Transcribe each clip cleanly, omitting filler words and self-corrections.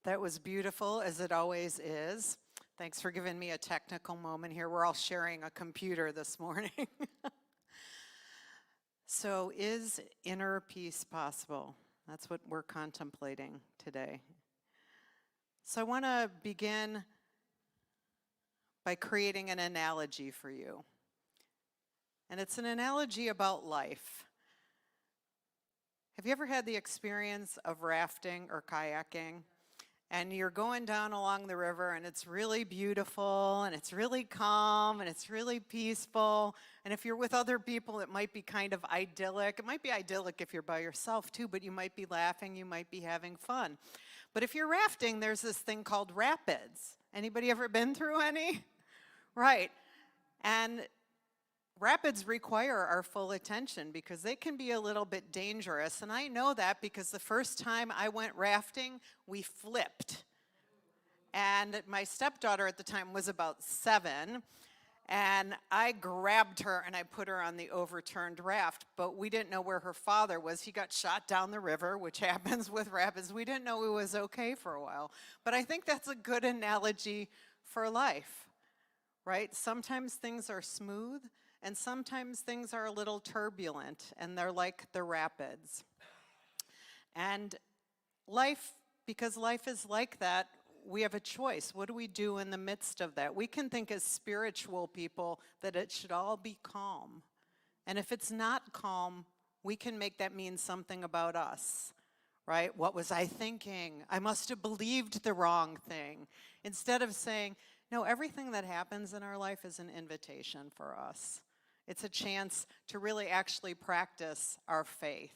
That was beautiful, as it always is. Thanks for giving me a technical moment here. We're all sharing a computer this morning. So, is inner peace possible? That's what we're contemplating today. So, I want to begin by creating an analogy for you. And it's an analogy about life. Have you ever had the experience of rafting or kayaking? And you're going down along the river and it's really beautiful and it's really calm and it's really peaceful. And if you're with other people, it might be kind of idyllic. It might be idyllic if you're by yourself too, but you might be laughing, you might be having fun. But if you're rafting, there's this thing called rapids. Anybody ever been through any? Right. And rapids require our full attention because they can be a little bit dangerous. And I know that because the first time I went rafting, we flipped. And my stepdaughter at the time was about 7. And I grabbed her and I put her on the overturned raft. But we didn't know where her father was. He got shot down the river, which happens with rapids. We didn't know he was okay for a while. But I think that's a good analogy for life, right? Sometimes things are smooth. And sometimes things are a little turbulent, and they're like the rapids. And life, because life is like that, we have a choice. What do we do in the midst of that? We can think as spiritual people that it should all be calm. And if it's not calm, we can make that mean something about us, right? What was I thinking? I must have believed the wrong thing. Instead of saying, no, everything that happens in our life is an invitation for us. It's a chance to really actually practice our faith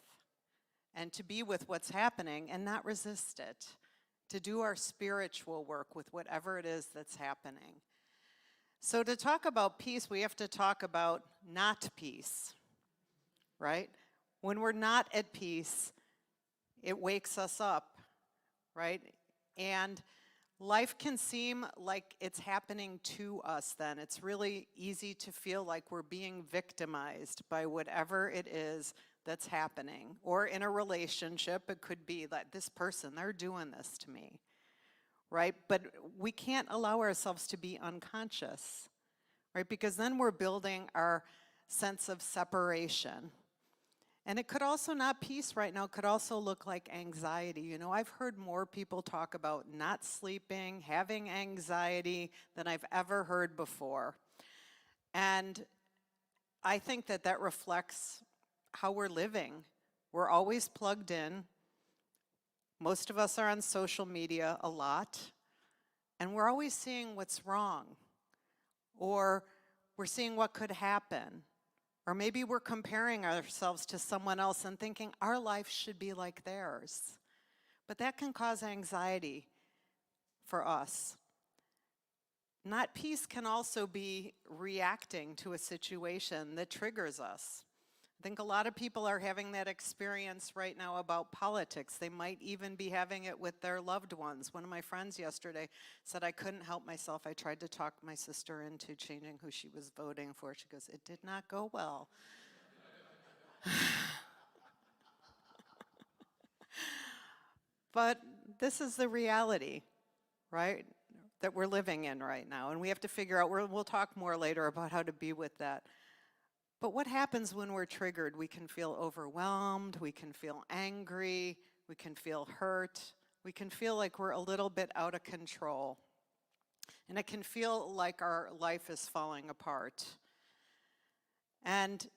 and to be with what's happening and not resist it, to do our spiritual work with whatever it is that's happening. So to talk about peace, we have to talk about not peace, right? When we're not at peace, it wakes us up, right? And life can seem like it's happening to us then. It's really easy to feel like we're being victimized by whatever it is that's happening. Or in a relationship, it could be like this person, they're doing this to me, right? But we can't allow ourselves to be unconscious, right? Because then we're building our sense of separation. And it could also not peace right now, it could also look like anxiety. You know, I've heard more people talk about not sleeping, having anxiety than I've ever heard before. And I think that that reflects how we're living. We're always plugged in. Most of us are on social media a lot. And we're always seeing what's wrong. Or we're seeing what could happen. Or maybe we're comparing ourselves to someone else and thinking our life should be like theirs. But that can cause anxiety for us. Not peace can also be reacting to a situation that triggers us. I think a lot of people are having that experience right now about politics. They might even be having it with their loved ones. One of my friends yesterday said, I couldn't help myself. I tried to talk my sister into changing who she was voting for. She goes, it did not go well. But this is the reality, right, that we're living in right now. And we have to figure out, we'll talk more later about how to be with that. But what happens when we're triggered? We can feel overwhelmed, we can feel angry, we can feel hurt, we can feel like we're a little bit out of control. And it can feel like our life is falling apart. And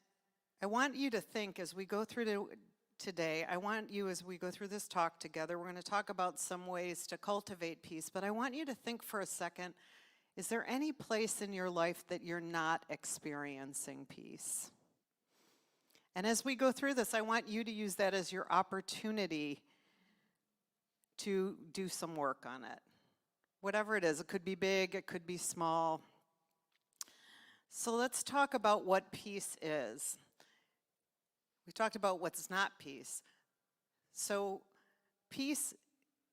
I want you to think as we go through today, I want you as we go through this talk together, we're going to talk about some ways to cultivate peace, but I want you to think for a second, is there any place in your life that you're not experiencing peace? And as we go through this, I want you to use that as your opportunity to do some work on it. Whatever it is, it could be big, it could be small. So let's talk about what peace is. We talked about what's not peace. So peace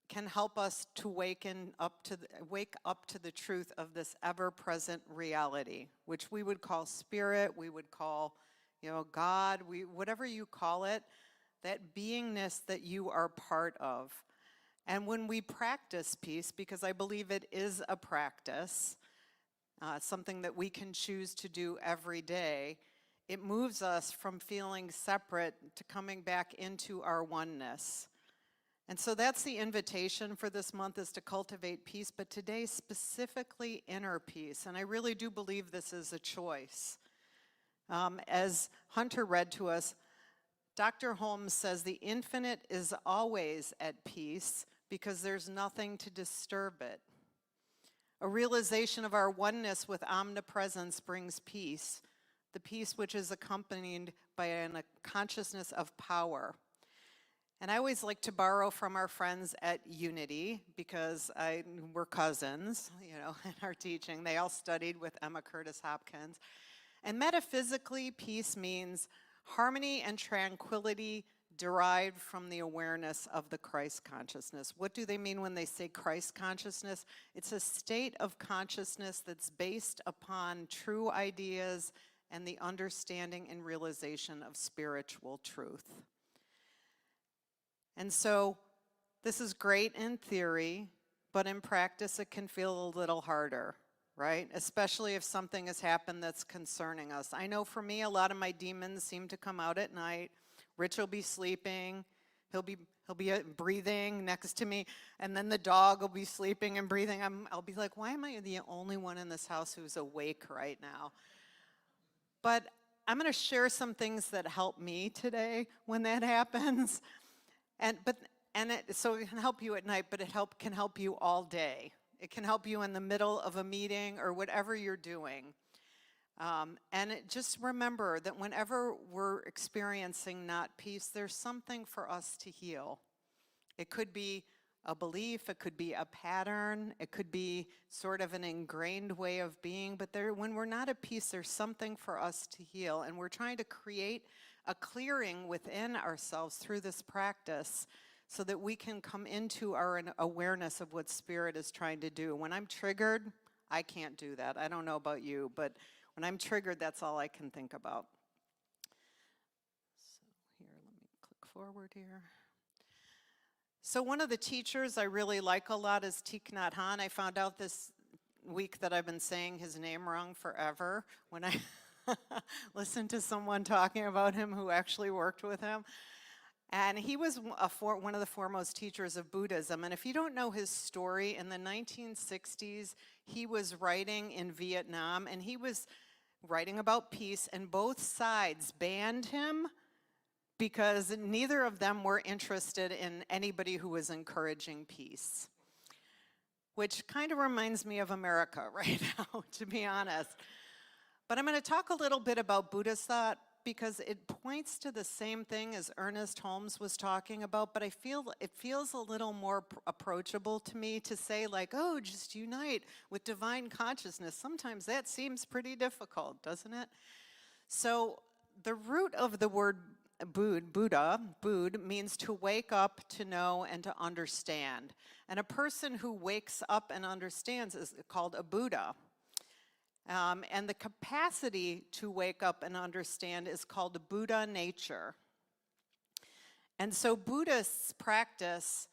can help us to wake up to the truth of this ever-present reality, which we would call spirit, we would call, God, whatever you call it, that beingness that you are part of. And when we practice peace, because I believe it is a practice, something that we can choose to do every day, it moves us from feeling separate to coming back into our oneness. And so that's the invitation for this month, is to cultivate peace, but today specifically inner peace. And I really do believe this is a choice. As Hunter read to us, Dr. Holmes says the infinite is always at peace because there's nothing to disturb it. A realization of our oneness with omnipresence brings peace, the peace which is accompanied by a consciousness of power. And I always like to borrow from our friends at Unity, because we're cousins, in our teaching. They all studied with Emma Curtis Hopkins. And metaphysically, peace means harmony and tranquility derived from the awareness of the Christ consciousness. What do they mean when they say Christ consciousness? It's a state of consciousness that's based upon true ideas and the understanding and realization of spiritual truth. And so this is great in theory, but in practice it can feel a little harder, right? Especially if something has happened that's concerning us. I know for me, a lot of my demons seem to come out at night. Rich will be sleeping, he'll be breathing next to me, and then the dog will be sleeping and breathing. I'll be like, why am I the only one in this house who's awake right now? But I'm going to share some things that help me today when that happens. So it can help you at night, but it can help you all day. It can help you in the middle of a meeting or whatever you're doing. Just remember that whenever we're experiencing not peace, there's something for us to heal. It could be a belief, it could be a pattern, it could be sort of an ingrained way of being, but when we're not at peace, there's something for us to heal, and we're trying to create a clearing within ourselves through this practice so that we can come into our awareness of what Spirit is trying to do. When I'm triggered, I can't do that. I don't know about you, but when I'm triggered, that's all I can think about. So here, let me click forward here. So one of the teachers I really like a lot is Thich Nhat Hanh. I found out this week that I've been saying his name wrong forever when I listened to someone talking about him who actually worked with him. And he was one of the foremost teachers of Buddhism. And if you don't know his story, in the 1960s, he was writing in Vietnam, and he was writing about peace, and both sides banned him because neither of them were interested in anybody who was encouraging peace. Which kind of reminds me of America right now, to be honest. But I'm going to talk a little bit about Buddhist thought because it points to the same thing as Ernest Holmes was talking about, but I feel it feels a little more approachable to me to say, like, oh, just unite with divine consciousness. Sometimes that seems pretty difficult, doesn't it? So the root of the word Buddha means to wake up, to know, and to understand. And a person who wakes up and understands is called a Buddha. And the capacity to wake up and understand is called Buddha nature. And so Buddhists practice,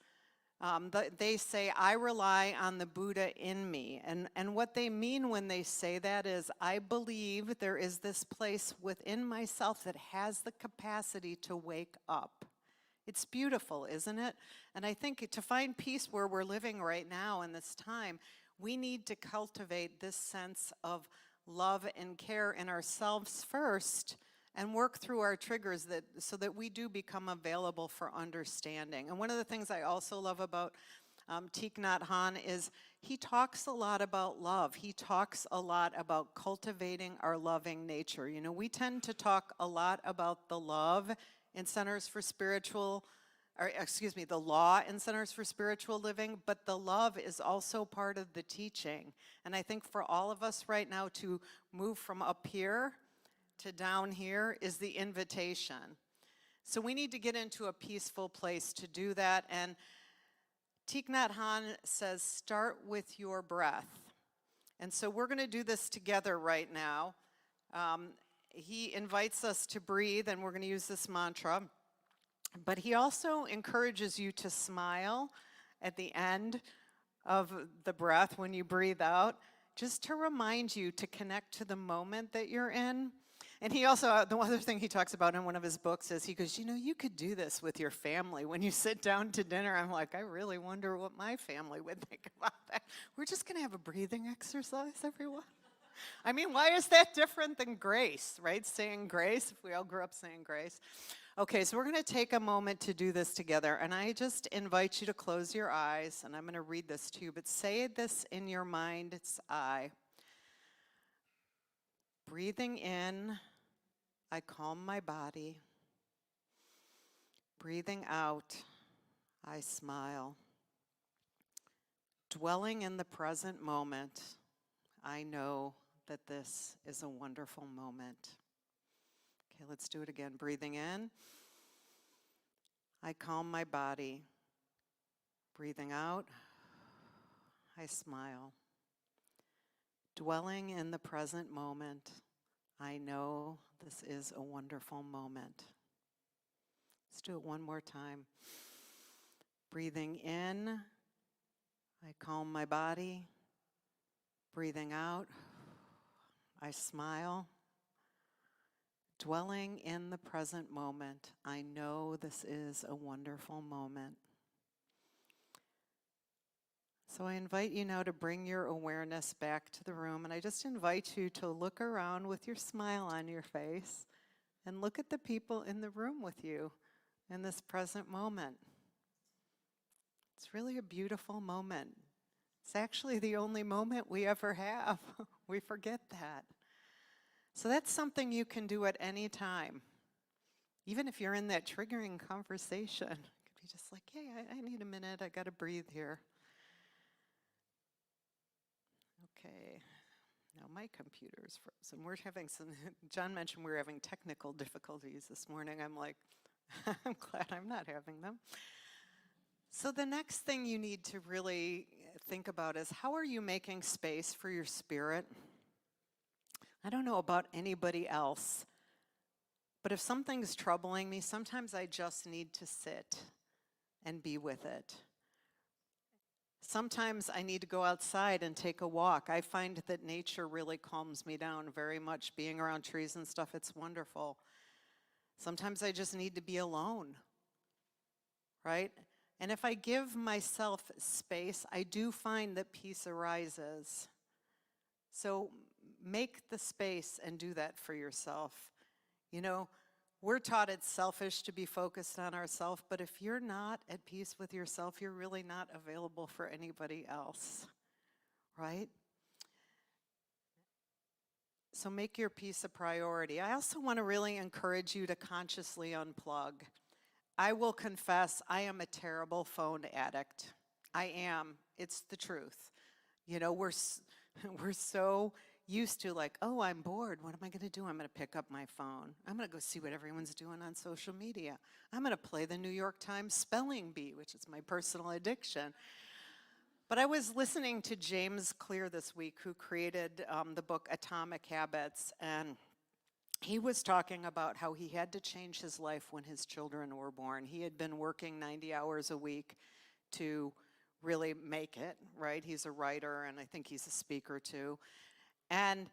they say, I rely on the Buddha in me. And what they mean when they say that is, I believe there is this place within myself that has the capacity to wake up. It's beautiful, isn't it? And I think to find peace where we're living right now in this time, we need to cultivate this sense of love and care in ourselves first and work through our triggers so that we do become available for understanding. And one of the things I also love about Thich Nhat Hanh is he talks a lot about love. He talks a lot about cultivating our loving nature. You know, we tend to talk a lot about the love in Centers for Spiritual the law in Centers for Spiritual Living, but the love is also part of the teaching. And I think for all of us right now to move from up here to down here is the invitation. So we need to get into a peaceful place to do that. And Thich Nhat Hanh says, start with your breath. And so we're going to do this together right now. He invites us to breathe, and we're going to use this mantra. But he also encourages you to smile at the end of the breath when you breathe out, just to remind you to connect to the moment that you're in. And he also, the other thing he talks about in one of his books is he goes, you could do this with your family. When you sit down to dinner, I'm like, I really wonder what my family would think about that. We're just going to have a breathing exercise, everyone. I mean, why is that different than grace, right? Saying grace, if we all grew up saying grace. Okay, so we're going to take a moment to do this together, and I just invite you to close your eyes, and I'm going to read this to you, but say this in your mind, it's I. Breathing in, I calm my body. Breathing out, I smile. Dwelling in the present moment, I know that this is a wonderful moment. Okay, let's do it again. Breathing in, I calm my body. Breathing out, I smile. Dwelling in the present moment, I know this is a wonderful moment. Let's do it one more time. Breathing in, I calm my body. Breathing out, I smile. Dwelling in the present moment, I know this is a wonderful moment. So I invite you now to bring your awareness back to the room, and I just invite you to look around with your smile on your face and look at the people in the room with you in this present moment. It's really a beautiful moment. It's actually the only moment we ever have. We forget that. So that's something you can do at any time. Even if you're in that triggering conversation, it could be just like, hey, I need a minute, I gotta breathe here. Okay, now my computer's frozen. We're having some, John mentioned we were having technical difficulties this morning. I'm like, I'm glad I'm not having them. So the next thing you need to really think about is, how are you making space for your spirit? I don't know about anybody else, but if something's troubling me, sometimes I just need to sit and be with it. Sometimes I need to go outside and take a walk. I find that nature really calms me down very much. Being around trees and stuff, it's wonderful. Sometimes I just need to be alone, right? And if I give myself space, I do find that peace arises. So make the space and do that for yourself. You know, we're taught it's selfish to be focused on ourselves, but if you're not at peace with yourself, you're really not available for anybody else, right? So make your peace a priority. I also want to really encourage you to consciously unplug. I will confess, I am a terrible phone addict. I am. It's the truth. You know, we're so used to like, oh, I'm bored. What am I going to do? I'm going to pick up my phone. I'm going to go see what everyone's doing on social media. I'm going to play the New York Times spelling bee, which is my personal addiction. But I was listening to James Clear this week, who created the book Atomic Habits, and he was talking about how he had to change his life when his children were born. He had been working 90 hours a week to really make it, right? He's a writer, and I think he's a speaker too. And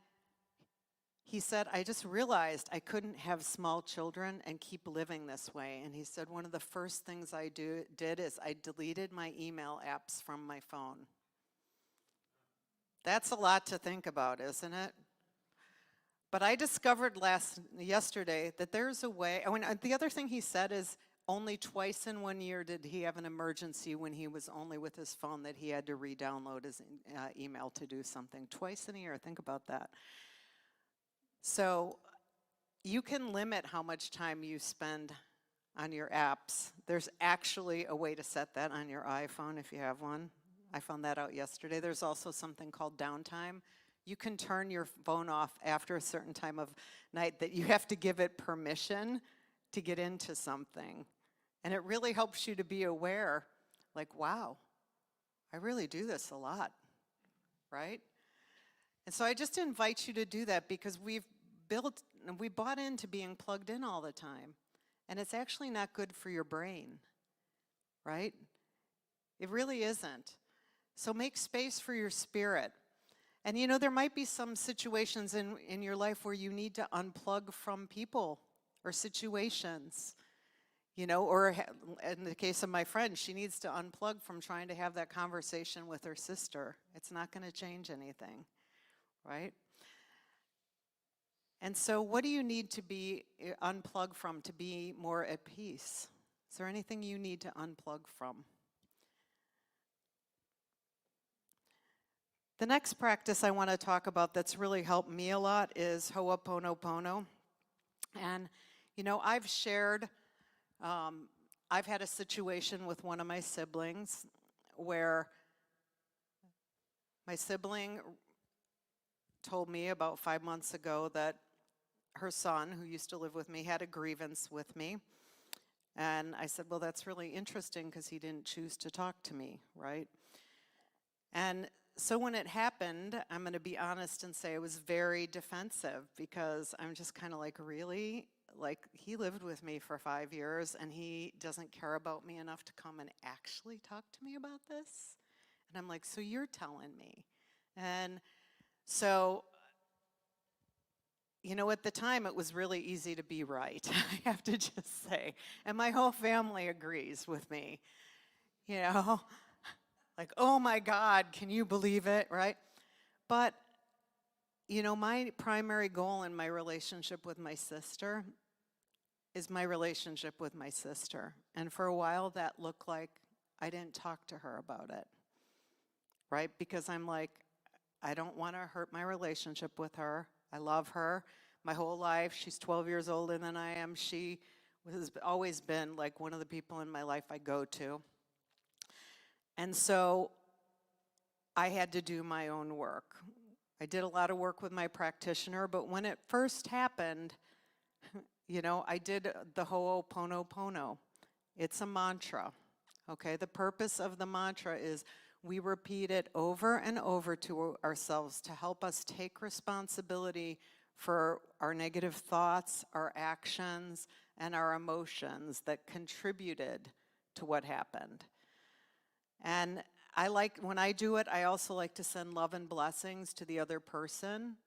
he said, I just realized I couldn't have small children and keep living this way. And he said, one of the first things I did is I deleted my email apps from my phone. That's a lot to think about, isn't it? But I discovered yesterday that there's a way. The other thing he said is only twice in 1 year did he have an emergency when he was only with his phone that he had to re-download his email to do something. Twice in a year, think about that. So you can limit how much time you spend on your apps. There's actually a way to set that on your iPhone if you have one. I found that out yesterday. There's also something called downtime. You can turn your phone off after a certain time of night, that you have to give it permission to get into something. And it really helps you to be aware, like, wow, I really do this a lot, right? And so I just invite you to do that, because we bought into being plugged in all the time. And it's actually not good for your brain, right? It really isn't. So make space for your spirit. And there might be some situations in your life where you need to unplug from people or situations, or in the case of my friend, she needs to unplug from trying to have that conversation with her sister. It's not going to change anything, right? And so what do you need to be unplugged from to be more at peace? Is there anything you need to unplug from? The next practice I want to talk about that's really helped me a lot is Ho'oponopono. And, I've shared, I've had a situation with one of my siblings where my sibling told me about 5 months ago that her son, who used to live with me, had a grievance with me. And I said, well, that's really interesting because he didn't choose to talk to me, right? And so when it happened, I'm going to be honest and say I was very defensive because I'm just kind of like, really? Like, he lived with me for 5 years and he doesn't care about me enough to come and actually talk to me about this? And I'm like, so you're telling me? And so, at the time it was really easy to be right, I have to just say. And my whole family agrees with me, like, oh my God, can you believe it, right? But, my primary goal in my relationship with my sister is my relationship with my sister. And for a while that looked like I didn't talk to her about it, right? Because I'm like, I don't want to hurt my relationship with her. I love her. My whole life, she's 12 years older than I am. She has always been like one of the people in my life I go to. And so I had to do my own work. I did a lot of work with my practitioner, but when it first happened, I did the Ho'oponopono. It's a mantra, okay? The purpose of the mantra is we repeat it over and over to ourselves to help us take responsibility for our negative thoughts, our actions, and our emotions that contributed to what happened. And when I do it, I also like to send love and blessings to the other person.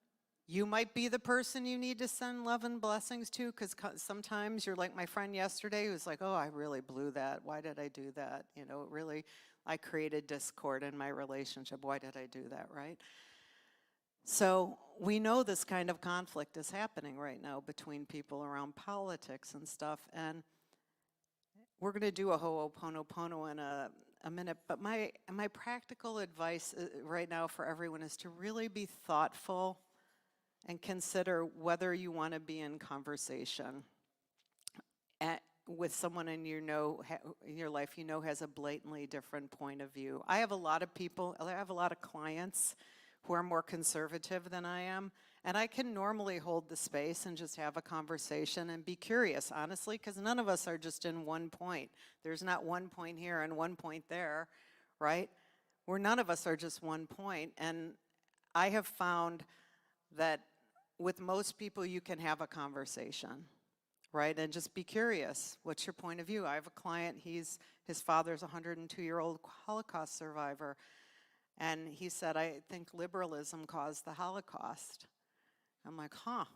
You might be the person you need to send love and blessings to, because sometimes you're like my friend yesterday who's like, oh, I really blew that. Why did I do that? Really, I created discord in my relationship. Why did I do that, right? So we know this kind of conflict is happening right now between people around politics and stuff, and we're going to do a Ho'oponopono in a minute, but my practical advice right now for everyone is to really be thoughtful and consider whether you want to be in conversation with someone in your life has a blatantly different point of view. I have a lot of clients who are more conservative than I am, and I can normally hold the space and just have a conversation and be curious, honestly, because none of us are just in one point. There's not one point here and one point there, right? None of us are just one point, and I have found that with most people you can have a conversation, right? And just be curious. What's your point of view? I have a client, his father's a 102-year-old Holocaust survivor. And he said, I think liberalism caused the Holocaust. I'm like, huh,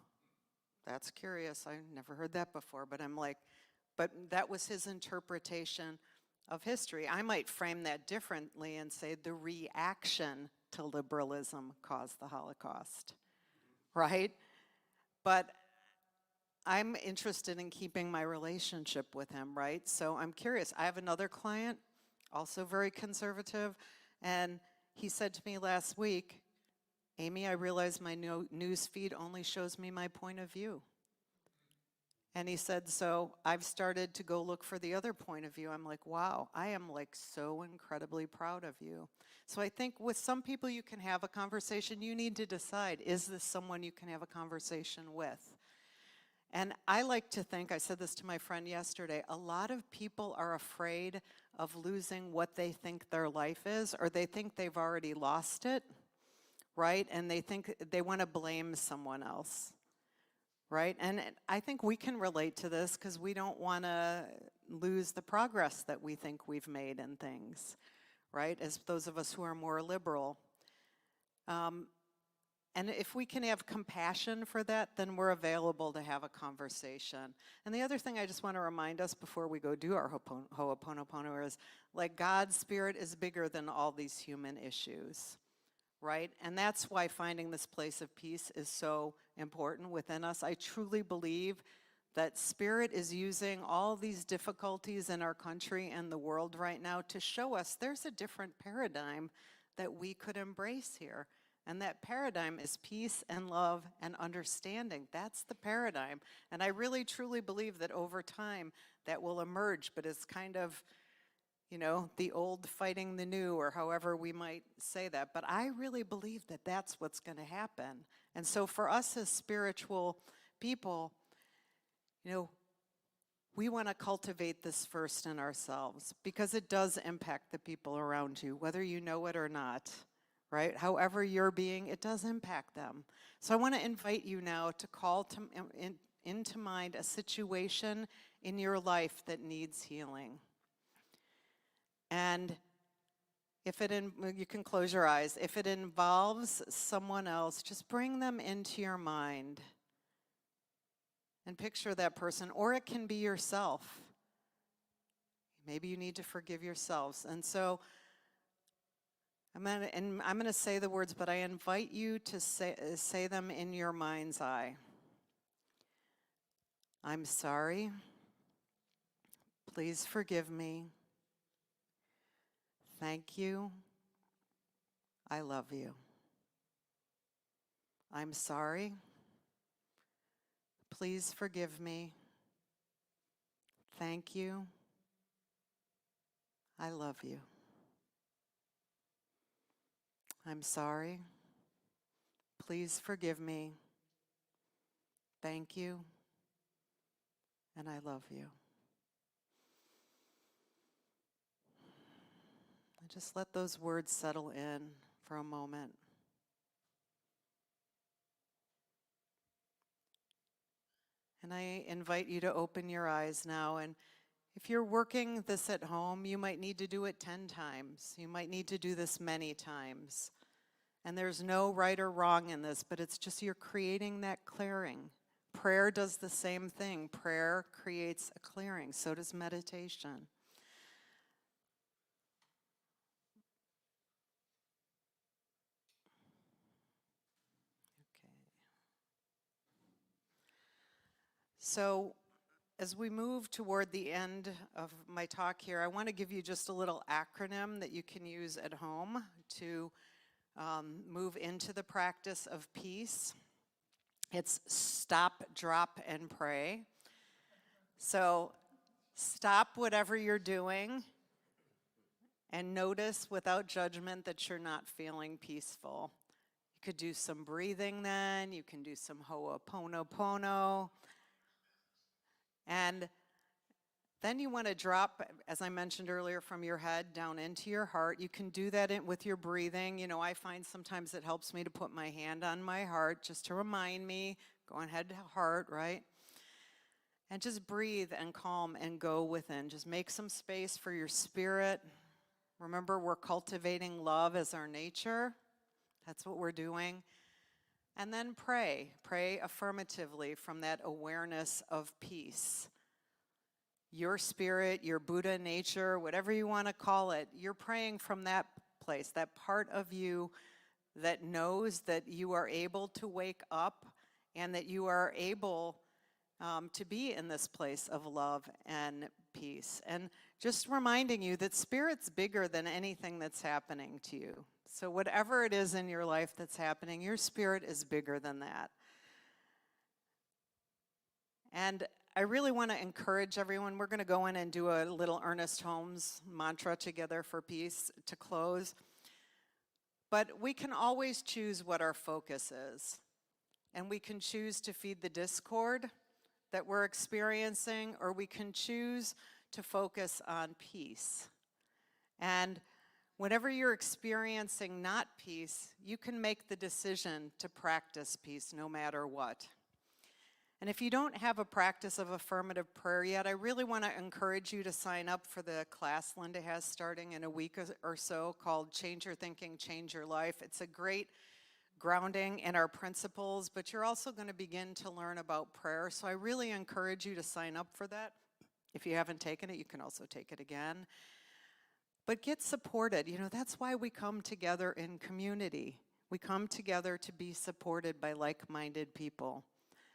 that's curious. I never heard that before. But I'm like, but that was his interpretation of history. I might frame that differently and say the reaction to liberalism caused the Holocaust, right? But I'm interested in keeping my relationship with him, right? So I'm curious. I have another client, also very conservative, and he said to me last week, Aimee, I realize my news feed only shows me my point of view. And he said, so I've started to go look for the other point of view. I'm like, wow, I am like so incredibly proud of you. So I think with some people you can have a conversation. You need to decide, is this someone you can have a conversation with? And I like to think, I said this to my friend yesterday, a lot of people are afraid of losing what they think their life is, or they think they've already lost it, right? And they think they want to blame someone else, right? And I think we can relate to this because we don't want to lose the progress that we think we've made in things, right? As those of us who are more liberal. And if we can have compassion for that, then we're available to have a conversation. And the other thing I just want to remind us before we go do our Ho'oponopono is, like, God's Spirit is bigger than all these human issues, right? And that's why finding this place of peace is so important within us. I truly believe that Spirit is using all these difficulties in our country and the world right now to show us there's a different paradigm that we could embrace here. And that paradigm is peace and love and understanding. That's the paradigm. And I really, truly believe that over time that will emerge, but it's kind of, the old fighting the new, or however we might say that. But I really believe that that's what's going to happen. And so for us as spiritual people, we want to cultivate this first in ourselves, because it does impact the people around you, whether you know it or not. Right? However you're being, it does impact them. So I want to invite you now to call into mind a situation in your life that needs healing. And you can close your eyes. If it involves someone else, just bring them into your mind and picture that person. Or it can be yourself. Maybe you need to forgive yourselves. And so I'm going to say the words, but I invite you to say them in your mind's eye. I'm sorry. Please forgive me. Thank you. I love you. I'm sorry. Please forgive me. Thank you. I love you. I'm sorry. Please forgive me. Thank you. And I love you. And just let those words settle in for a moment. And I invite you to open your eyes now. And if you're working this at home, you might need to do it 10 times. You might need to do this many times. And there's no right or wrong in this, but it's just you're creating that clearing. Prayer does the same thing. Prayer creates a clearing. So does meditation. Okay. So as we move toward the end of my talk here, I want to give you just a little acronym that you can use at home to move into the practice of peace. It's stop, drop, and pray. So stop whatever you're doing and notice without judgment that you're not feeling peaceful. You could do some breathing then. You can do some Ho'oponopono. And then you want to drop, as I mentioned earlier, from your head down into your heart. You can do that with your breathing. I find sometimes it helps me to put my hand on my heart just to remind me, going head to heart, right? And just breathe and calm and go within. Just make some space for your spirit. Remember, we're cultivating love as our nature. That's what we're doing. And then pray. Pray affirmatively from that awareness of peace. Your spirit, your Buddha nature, whatever you want to call it, you're praying from that place, that part of you that knows that you are able to wake up and that you are able to be in this place of love and peace. And just reminding you that spirit's bigger than anything that's happening to you. So whatever it is in your life that's happening, your spirit is bigger than that. And I really want to encourage everyone. We're going to go in and do a little Ernest Holmes mantra together for peace to close. But we can always choose what our focus is. And we can choose to feed the discord that we're experiencing, or we can choose to focus on peace. And whenever you're experiencing not peace, you can make the decision to practice peace no matter what. And if you don't have a practice of affirmative prayer yet, I really want to encourage you to sign up for the class Linda has starting in a week or so called Change Your Thinking, Change Your Life. It's a great grounding in our principles, but you're also going to begin to learn about prayer. So I really encourage you to sign up for that. If you haven't taken it, you can also take it again. But get supported. You know, that's why we come together in community. We come together to be supported by like-minded people.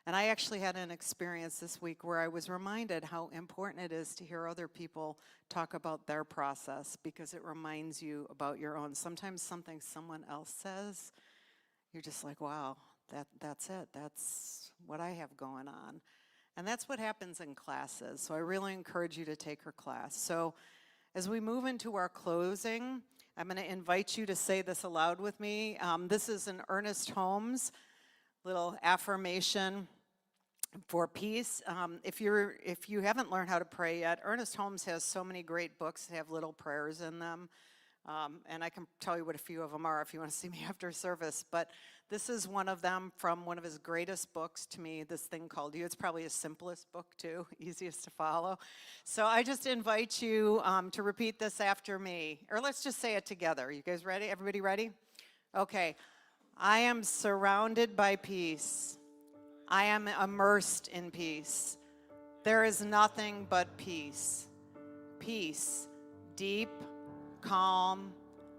And I actually had an experience this week where I was reminded how important it is to hear other people talk about their process, because it reminds you about your own. Sometimes something someone else says, you're just like, wow, that's it. That's what I have going on. And that's what happens in classes. So I really encourage you to take her class. So as we move into our closing, I'm going to invite you to say this aloud with me. This is an Ernest Holmes little affirmation for peace. If you haven't learned how to pray yet, Ernest Holmes has so many great books that have little prayers in them. And I can tell you what a few of them are if you want to see me after service. But this is one of them from one of his greatest books to me, this thing called You. It's probably his simplest book too, easiest to follow. So I just invite you to repeat this after me. Or let's just say it together. You guys ready? Everybody ready? Okay. I am surrounded by peace. I am immersed in peace. There is nothing but peace. Peace, deep, calm,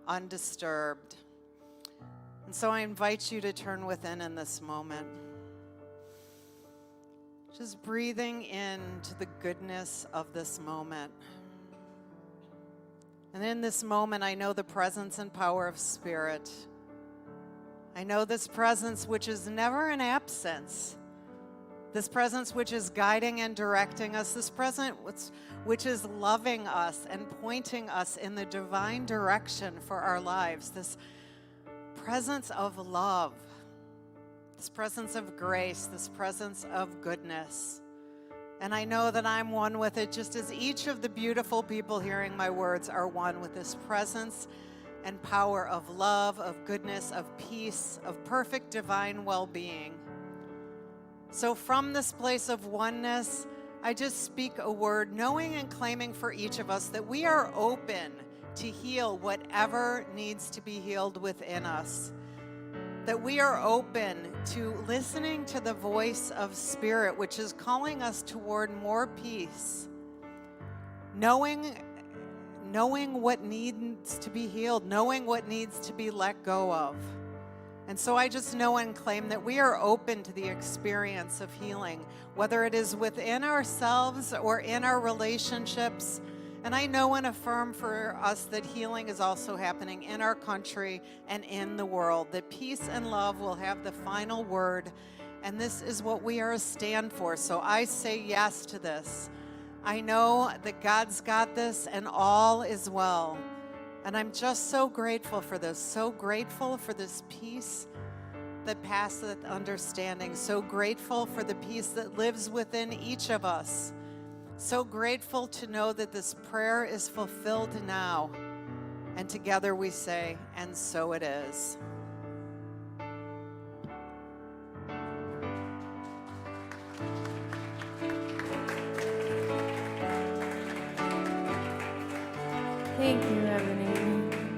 undisturbed. And so I invite you to turn within in this moment. Just breathing into the goodness of this moment. And in this moment, I know the presence and power of Spirit. I know this presence which is never an absence. This presence which is guiding and directing us. This presence which is loving us and pointing us in the divine direction for our lives. This presence of love. This presence of grace. This presence of goodness. And I know that I'm one with it, just as each of the beautiful people hearing my words are one with this presence and power of love, of goodness, of peace, of perfect divine well-being. So from this place of oneness, I just speak a word, knowing and claiming for each of us that we are open to heal whatever needs to be healed within us. That we are open to listening to the voice of Spirit, which is calling us toward more peace. Knowing what needs to be healed, knowing what needs to be let go of. And so I just know and claim that we are open to the experience of healing, whether it is within ourselves or in our relationships. And I know and affirm for us that healing is also happening in our country and in the world, that peace and love will have the final word. And this is what we are a stand for. So I say yes to this. I know that God's got this and all is well. And I'm just so grateful for this, so grateful for this peace that passeth understanding, so grateful for the peace that lives within each of us, so grateful to know that this prayer is fulfilled now. And together we say, and so it is.